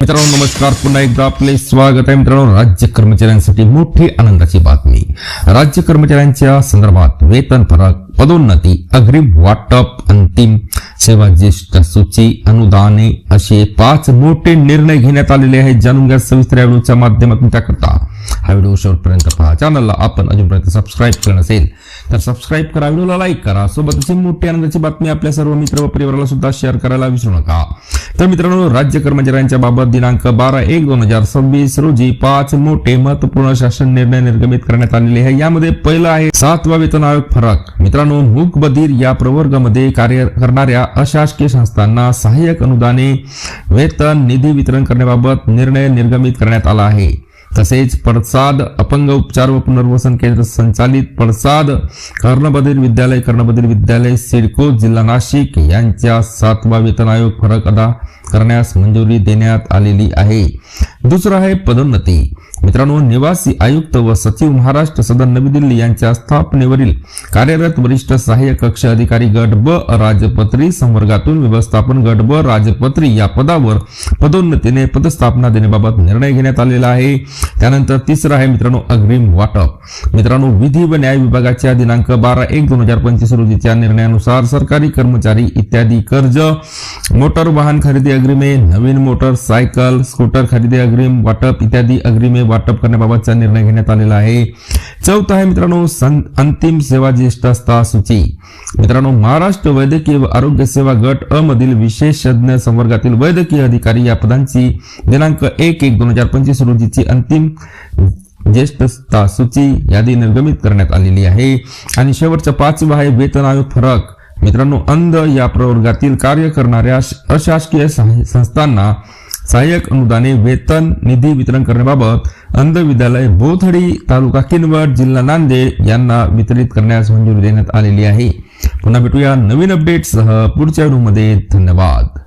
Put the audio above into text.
मित्रांनो नमस्कार, पुन्हा एकदा आपले स्वागत आहे. मित्रांनो, राज्य कर्मचाऱ्यांसाठी मोठी आनंदाची बातमी. राज्य कर्मचाऱ्यांच्या संदर्भात वेतन फरक, पदोन्नती, अग्रिम वाटप, अंतिम सेवा ज्येष्ठ सूची, अनुदाने असे 5 मोठे निर्णय घेण्यात आलेले आहेत. जाणून घ्या सविस्तर या व्हिडिओच्या माध्यमातून. त्याकरता हा व्हिडिओ शेवटपर्यंत पहा. चॅनलला आपण अजूनपर्यंत सबस्क्राईब केलं नसेल तर सबस्क्राईब करा, व्हिडिओला लाईक करा, सोबतच मोठी आनंदाची बातमी आपल्या सर्व मित्र व परिवाराला सुद्धा शेअर करायला विसरू नका. तर मित्रांनो, राज्य कर्मचाऱ्यांच्या बाबत दिनांक 12/1/2026 रोजी 5 मोठे महत्वपूर्ण शासन निर्णय निर्गमित करण्यात आलेले आहे. यामध्ये पहिला आहे 7वा वेतन आयोग फरक. मित्रांनो, मूकबधीर या प्रवर्गामध्ये कार्य करणाऱ्या अशासकीय संस्थांना सहाय्यक अनुदाने, वेतन, निधी वितरण करण्याबाबत निर्णय निर्गमित करण्यात आला आहे. तसेच पडसाद अपंग उपचार व पुनर्वसन केंद्र संचालित पडसाद कर्णबधीर विद्यालय सिडको जिल्हा नाशिक यांच्या 7वा वेतन आयोग फरक अदा करण्यास मंजुरी देण्यात आलेली आहे. दुसरा आहे पदोन्नती. मित्रांनो, निवासी आयुक्त व सचिव महाराष्ट्र सदन नवी दिल्ली यांच्या स्थापनेवरील कार्यरत वरिष्ठ सहाय्यक कक्ष अधिकारी गट ब राजपत्री संवर्गातून व्यवस्थापन गट ब राजपत्री या पदावर पदोन्नतीने पदस्थापना देण्याबाबत निर्णय घेण्यात आलेला आहे. त्यानंतर तिसरा आहे मित्रांनो अग्रिम वाटप. मित्रांनो, विधी व न्याय विभागाच्या दिनांक 12/1/2025 रोजीच्या निर्णयानुसार सरकारी कर्मचारी इत्यादी कर्ज, मोटर वाहन खरेदी अग्रिमे, नवीन मोटर सायकल, स्कूटर खरेदी अग्रिम वाटप इत्यादी अग्रिमे वाटप करण्याबाबतचा निर्णय घेण्यात आलेला आहे. चौथा आहे मित्रांनो अंतिम सेवा ज्येष्ठता सूची. मित्रांनो, महाराष्ट्र वैद्यकीय व आरोग्य सेवा गट अ मधील विशेषज्ञ संवर्गातील वैद्यकीय अधिकारी या पदांची दिनांक 1/1/2025 रोजीची अंतिम ज्येष्ठता सूची यादी निर्गमित करण्यात आलेली आहे. आणि शेवटचा 5वा आहे वेतन आयोग फरक. मित्रांनो, अंध या प्रवर्गातील कार्य करणाऱ्या अशासकीय संस्थांना सहाय्यक अनुदाने, वेतन, निधी वितरण करण्याबाबत अंध विद्यालय बोथडी, तालुका किनवट, जिल्हा नांदेड यांना वितरित करण्यास मंजुरी देण्यात आलेली आहे. पुन्हा भेटूया नवीन अपडेट्ससह पुढच्या व्हिडिओमध्ये. धन्यवाद.